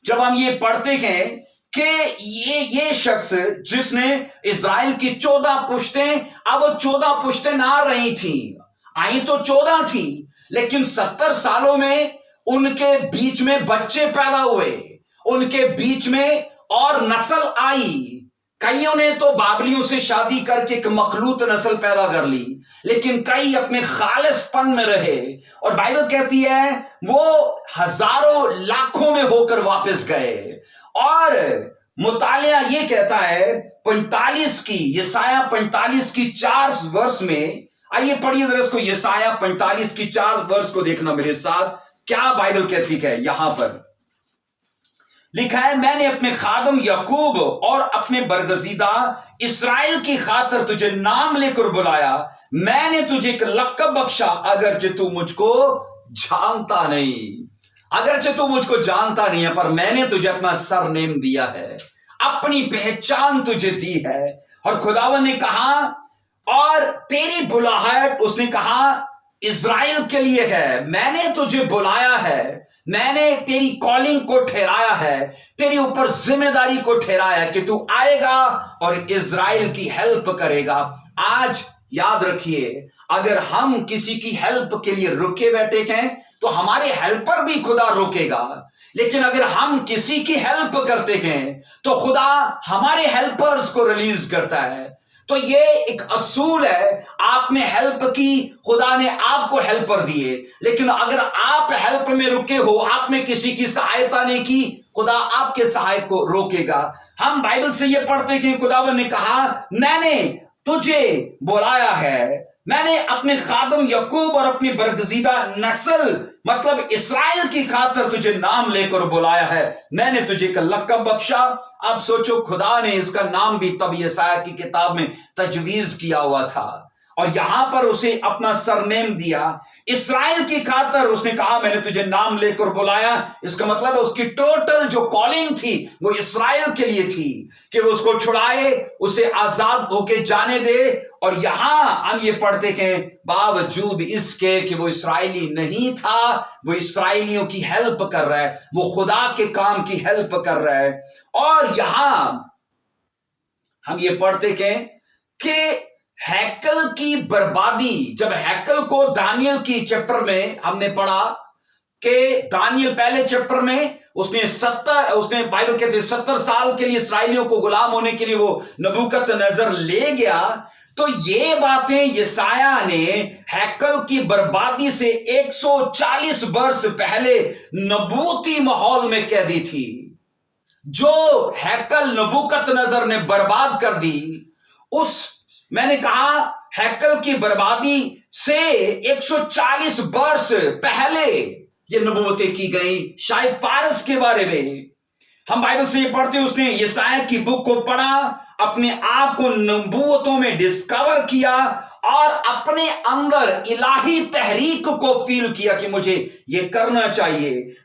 Speaker 1: جب ہم یہ پڑھتے ہیں کہ یہ شخص جس نے اسرائیل کی 14 پشتیں، اب وہ 14 پشتیں نہ رہی تھیں، آئی تو 14 تھی، لیکن 70 سالوں میں ان کے بیچ میں بچے پیدا ہوئے، ان کے بیچ میں اور نسل آئی۔ کئیوں نے تو بابلیوں سے شادی کر کے ایک مخلوط نسل پیدا کر لی، لیکن کئی اپنے خالص پن میں رہے، اور بائبل کہتی ہے وہ ہزاروں لاکھوں میں ہو کر واپس گئے۔ اور مطالعہ یہ کہتا ہے 45 کی یسایہ 45 کی 4 ورس میں، آئیے پڑھیے ذرا اس کو، یسایہ 45 کی 4 ورس کو دیکھنا میرے ساتھ، کیا بائبل کہتی ہے۔ یہاں پر لکھا ہے میں نے اپنے خادم یعقوب اور اپنے برگزیدہ اسرائیل کی خاطر تجھے نام لے کر بلایا، میں نے تجھے ایک لقب بخشا، اگرچہ تو مجھ کو جانتا نہیں، پر میں نے تجھے اپنا سر نیم دیا ہے، اپنی پہچان تجھے دی ہے۔ اور خداوند نے کہا اور تیری بلاہٹ، اس نے کہا اسرائیل کے لیے ہے، میں نے تجھے بلایا ہے، میں نے تیری کالنگ کو ٹھہرایا ہے، تیری اوپر ذمہ داری کو ٹھہرایا ہے کہ تو آئے گا اور اسرائیل کی ہیلپ کرے گا۔ آج یاد رکھیے، اگر ہم کسی کی ہیلپ کے لیے رکے بیٹھے ہیں تو ہمارے ہیلپر بھی خدا روکے گا، لیکن اگر ہم کسی کی ہیلپ کرتے ہیں تو خدا ہمارے ہیلپرز کو ریلیز کرتا ہے۔ تو یہ ایک اصول ہے، آپ نے ہیلپ کی، خدا نے آپ کو ہیلپر دیے، لیکن اگر آپ ہیلپ میں رکے ہو، آپ نے کسی کی سہایتا نہیں کی، خدا آپ کے سہایک کو روکے گا۔ ہم بائبل سے یہ پڑھتے کہ خداوند نے کہا میں نے تجھے بلایا ہے، میں نے اپنے خادم یعقوب اور اپنی برگزیدہ نسل مطلب اسرائیل کی خاطر تجھے نام لے کر بلایا ہے، میں نے تجھے ایک لقب بخشا۔ اب سوچو، خدا نے اس کا نام بھی تب یسایہ کی کتاب میں تجویز کیا ہوا تھا، اور یہاں پر اسے اپنا سرنیم دیا، اسرائیل کی خاطر اس نے کہا میں نے تجھے نام لے کر بلایا۔ اس کا مطلب ہے اس کی ٹوٹل جو کالنگ تھی وہ اسرائیل کے لیے تھی کہ وہ اس کو چھڑائے، اسے آزاد ہو کے جانے دے۔ اور یہاں ہم یہ پڑھتے کہ باوجود اس کے کہ وہ اسرائیلی نہیں تھا، وہ اسرائیلیوں کی ہیلپ کر رہا ہے، وہ خدا کے کام کی ہیلپ کر رہا ہے۔ اور یہاں ہم یہ پڑھتے کہ ہیکل کی بربادی، جب ہیکل کو دانیل کی چیپٹر میں ہم نے پڑھا کہ دانیل پہلے چیپٹر میں اس نے بائبل کہتے ہیں 70 سال کے لیے اسرائیلیوں کو غلام ہونے کے لیے وہ نبوکت نظر لے گیا، تو یہ باتیں یسایہ نے ہیکل کی بربادی سے 140 برس پہلے نبوتی ماحول میں کہہ دی تھی۔ جو ہیکل نبوکت نظر نے برباد کر دی، میں نے کہا ہیکل کی بربادی سے 140 برس پہلے یہ نبوتیں کی گئی، شاید فارس کے بارے میں۔ ہم بائبل سے یہ پڑھتے، اس نے یسایہ کی بک کو پڑھا، اپنے آپ کو نبوتوں میں ڈسکور کیا اور اپنے اندر الہی تحریک کو فیل کیا کہ مجھے یہ کرنا چاہیے۔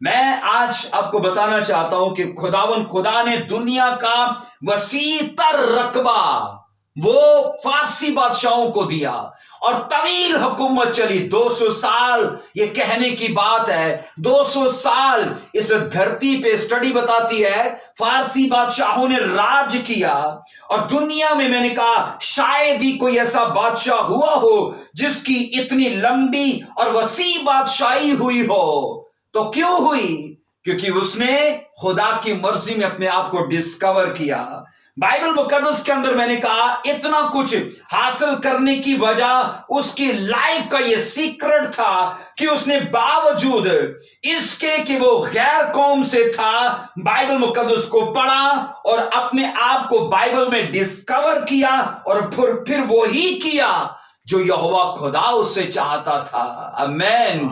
Speaker 1: میں آج آپ کو بتانا چاہتا ہوں کہ خدا نے دنیا کا وسیع تر رقبہ وہ فارسی بادشاہوں کو دیا اور طویل حکومت چلی 200 سال. یہ کہنے کی بات ہے 200 سال اس دھرتی پہ اسٹڈی بتاتی ہے فارسی بادشاہوں نے راج کیا. اور دنیا میں نے کہا شاید ہی کوئی ایسا بادشاہ ہوا ہو جس کی اتنی لمبی اور وسیع بادشاہی ہوئی ہو. تو کیوں ہوئی؟ کیونکہ اس نے خدا کی مرضی میں اپنے آپ کو ڈسکور کیا. بائبل مقدس کے اندر میں نے کہا اتنا کچھ حاصل کرنے کی وجہ اس کی لائف کا یہ سیکرٹ تھا کہ اس نے باوجود اس کے کہ وہ غیر قوم سے تھا بائبل مقدس کو پڑھا اور اپنے آپ کو بائبل میں ڈسکور کیا اور پھر وہی کیا جو یہوہ خدا اس سے چاہتا تھا. آمین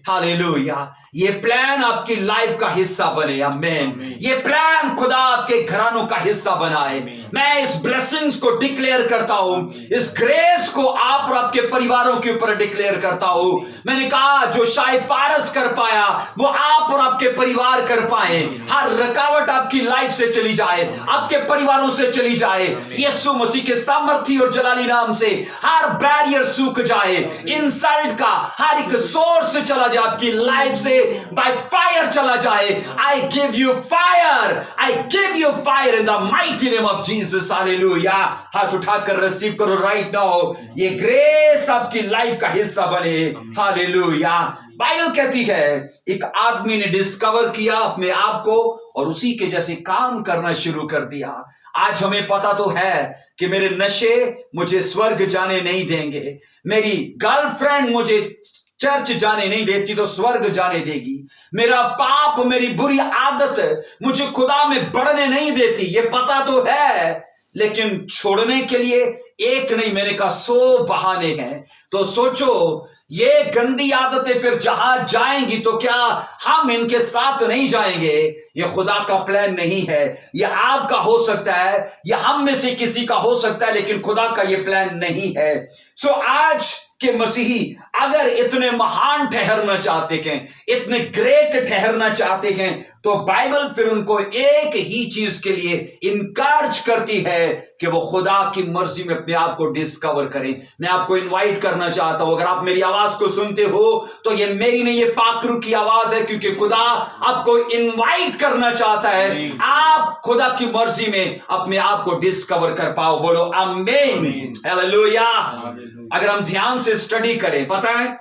Speaker 1: ہاللیلویا. یہ پلان آپ کی لائف کا حصہ بنے. آمین. یہ پلان خدا آپ کے گھرانوں کا حصہ بنائے. میں اس بلیسنگز کو ڈکلیئر کرتا ہوں, اس گریس کو آپ اور آپ کے پریواروں کے اوپر ڈکلیئر کرتا ہوں. میں نے کہا جو شاید فارس کر پایا وہ آپ اور آپ کے پریوار کر پائیں. ہر رکاوٹ آپ کی لائف سے چلی جائے, آپ کے پریواروں سے چلی جائے. یسوع مسیح کے سامرتھی اور جلالی نام سے ہر بیریئر سوکھ جائے, انسلٹ کا ہر ایک سورس چلا جائے, آپ کی لائف سے بائی فائر چلا جائے. I give you fire, I give you fire in the mighty name of Jesus. Hallelujah. ہاتھ اٹھا کر ریسیو کرو رائٹ ناؤ. یہ گریس آپ کی لائف کا حصہ بنے. ہاللیلویا. بائبل کہتی ہے ایک آدمی نے ڈسکور کیا اپنے آپ کو اور اسی کے جیسے کام کرنا شروع کر دیا. آج ہمیں پتا تو ہے کہ میرے نشے مجھے سورگ جانے نہیں دیں گے, میری گرل فرینڈ مجھے چرچ جانے نہیں دیتی تو سورگ جانے دے گی, میرا پاپ میری بری عادت مجھے خدا میں بڑھنے نہیں دیتی. یہ پتا تو ہے, لیکن چھوڑنے کے لیے ایک نہیں میں نے کہا 100 بہانے ہیں. تو سوچو یہ گندی عادتیں پھر جہاں جائیں گی تو کیا ہم ان کے ساتھ نہیں جائیں گے؟ یہ خدا کا پلان نہیں ہے. یہ آپ کا ہو سکتا ہے, یہ ہم میں سے کسی کا ہو سکتا ہے, لیکن خدا کا یہ پلان نہیں ہے. سو آج کے مسیحی اگر اتنے مہان ٹھہرنا چاہتے ہیں, اتنے گریٹ ٹھہرنا چاہتے ہیں, تو بائبل پھر ان کو ایک ہی چیز کے لیے انکارج کرتی ہے کہ وہ خدا کی مرضی میں اپنے آپ کو ڈسکور کریں. میں آپ کو انوائٹ کرنا چاہتا ہوں, اگر آپ میری آواز کو سنتے ہو تو یہ میری نہیں, یہ پاک روح کی آواز ہے, کیونکہ خدا آپ کو انوائٹ کرنا چاہتا ہے آپ خدا کی مرضی میں اپنے آپ کو ڈسکور کر پاؤ. بولو آمین. ہاللیلویا. اگر ہم دھیان سے اسٹڈی کریں, پتہ ہے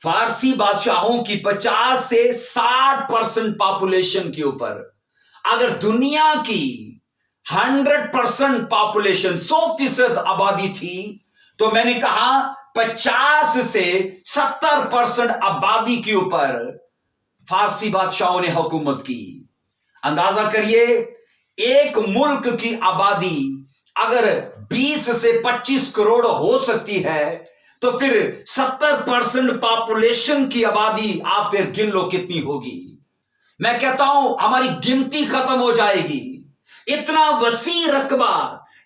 Speaker 1: فارسی بادشاہوں کی 50 سے 60% پاپولیشن کے اوپر اگر دنیا کی 100% پاپولیشن 100% آبادی تھی تو میں نے کہا 50 سے 70% آبادی کے اوپر فارسی بادشاہوں نے حکومت کی. اندازہ کریے ایک ملک کی آبادی اگر 20 سے 25 کروڑ ہو سکتی ہے تو پھر 70% پاپولیشن کی آبادی آپ پھر گن لو کتنی ہوگی. میں کہتا ہوں ہماری گنتی ختم ہو جائے گی. اتنا وسیع رقبہ,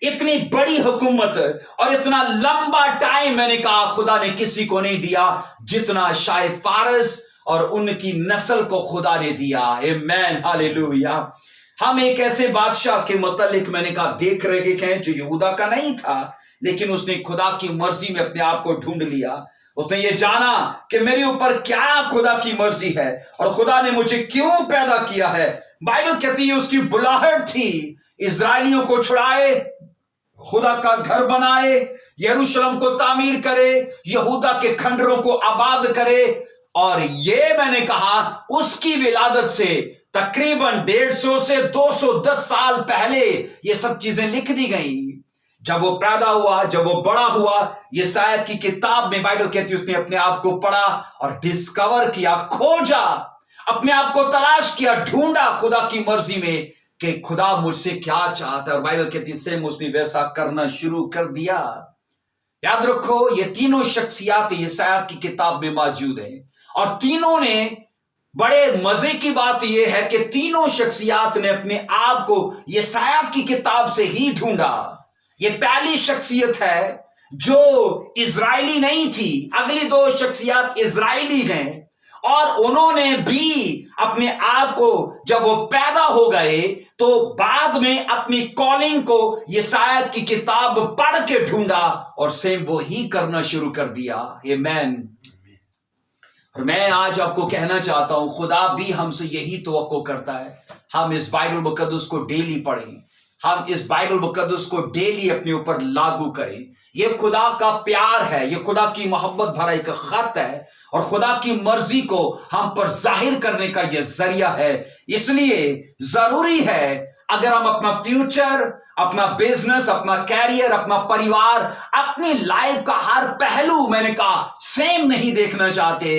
Speaker 1: اتنی بڑی حکومت اور اتنا لمبا ٹائم میں نے کہا خدا نے کسی کو نہیں دیا جتنا شاہ فارس اور ان کی نسل کو خدا نے دیا. آمین ہاللیلویا. ہم ایک ایسے بادشاہ کے متعلق میں نے کہا دیکھ رہے ہیں جو یہودا کا نہیں تھا, لیکن اس نے خدا کی مرضی میں اپنے آپ کو ڈھونڈ لیا. اس نے یہ جانا کہ میرے اوپر کیا خدا کی مرضی ہے اور خدا نے مجھے کیوں پیدا کیا ہے. بائبل کہتی ہے اس کی بلاہٹ تھی اسرائیلیوں کو چھڑائے, خدا کا گھر بنائے, یروشلم کو تعمیر کرے, یہودا کے کھنڈروں کو آباد کرے. اور یہ میں نے کہا اس کی ولادت سے تقریباً 150 سے 210 سال پہلے یہ سب چیزیں لکھ دی گئیں. جب وہ پیدا ہوا, جب وہ بڑا ہوا, یسایہ کی کتاب میں بائبل کہتی ہے اس نے اپنے آپ کو پڑھا اور ڈسکور کیا, کھوجا, اپنے آپ کو تلاش کیا, ڈھونڈا خدا کی مرضی میں کہ خدا مجھ سے کیا چاہتا ہے. اور بائبل کہتی ہے سیم اس نے ویسا کرنا شروع کر دیا. یاد رکھو یہ تینوں شخصیات یسایہ کی کتاب میں موجود ہیں اور تینوں نے, بڑے مزے کی بات یہ ہے کہ تینوں شخصیات نے اپنے آپ کو یسایہ کی کتاب سے ہی ڈھونڈا. یہ پہلی شخصیت ہے جو اسرائیلی نہیں تھی, اگلی 2 شخصیات اسرائیلی ہیں اور انہوں نے بھی اپنے آپ کو جب وہ پیدا ہو گئے تو بعد میں اپنی کالنگ کو یسایہ کی کتاب پڑھ کے ڈھونڈا اور سیم وہی کرنا شروع کر دیا. آمین. اور میں آج آپ کو کہنا چاہتا ہوں خدا بھی ہم سے یہی توقع کرتا ہے ہم اس بائبل مقدس کو ڈیلی پڑھیں, ہم اس بائبل مقدس کو ڈیلی اپنے اوپر لاگو کریں. یہ خدا کا پیار ہے, یہ خدا کی محبت بھرا ایک خط ہے اور خدا کی مرضی کو ہم پر ظاہر کرنے کا یہ ذریعہ ہے. اس لیے ضروری ہے اگر ہم اپنا فیوچر, اپنا بزنس, اپنا کیریئر, اپنا پریوار, اپنی لائف کا ہر پہلو میں نے کہا سیم نہیں دیکھنا چاہتے,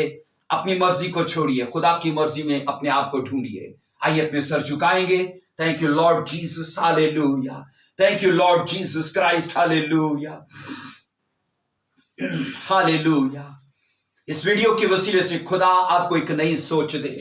Speaker 1: اپنی مرضی کو چھوڑیے, خدا کی مرضی میں اپنے آپ کو ڈھونڈیے. آئیے اپنے سر جھکائیں گے. Thank you Lord Jesus, hallelujah. Thank you Lord Jesus Christ, hallelujah. Hallelujah. Us video کے وسیلے سے خدا آپ کو ایک نئی سوچ دے,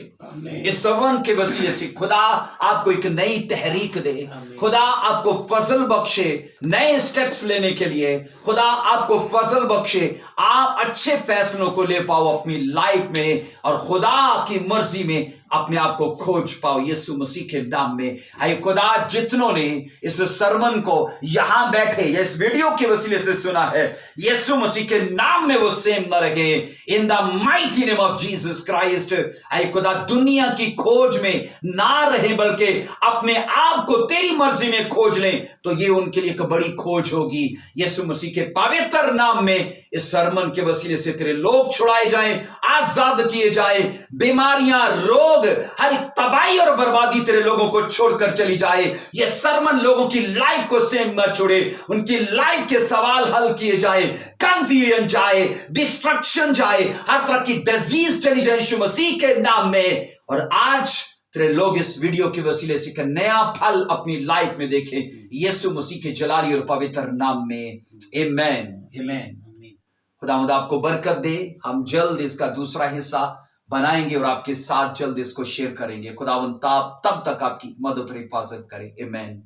Speaker 1: اس سرمن کے وسیلے سے خدا آپ کو ایک نئی تحریک دے, خدا آپ کو فضل بخشے نئے سٹیپس لینے کے لیے, خدا آپ کو فضل بخشے آپ اچھے فیصلوں کو لے پاؤ اپنی لائف میں اور خدا کی مرضی میں اپنے آپ کو کھوج پاؤ یسوع مسیح کے نام میں. اے خدا جتنوں نے اس سرمن کو یہاں بیٹھے یا اس ویڈیو کے وسیلے سے سنا ہے یسوع مسیح کے نام میں وہ سیم نہ رہے in the mighty name of Jesus Christ. اے خدا دنیا کی کھوج میں نہ رہے بلکہ اپنے آپ کو تیری مرضی میں کھوج لیں تو یہ ان کے لیے ایک بڑی کھوج ہوگی. یسوع مسیح کے پوتر نام میں اس سرمن کے وسیلے سے تیرے لوگ چھڑائے جائیں, آزاد کیے جائیں, بیماریاں, روگ, ہر ایک تباہی اور بربادی تیرے لوگوں کو چھوڑ کر چلی جائے. یہ سرمن لوگوں کی لائف کو سیم نہ چھوڑے, ان کی لائف کے سوال حل کیے جائے, کنفیوژن جائے, ڈسٹرکشن جائے, ہر طرح کی ڈیزیز چلی جائے یسوع مسیح کے نام میں. اور آج تیرے لوگ اس ویڈیو کے وسیلے سے ایک نیا پھل اپنی لائف میں دیکھیں یسوع مسیح کے جلالی اور پوتر نام میں. آمین. آمین. خداوند آپ کو برکت دے. ہم جلد اس کا دوسرا حصہ بنائیں گے اور آپ کے ساتھ جلد اس کو شیئر کریں گے. خداوند تب تک آپ کی مدد اور حفاظت کرے. آمین.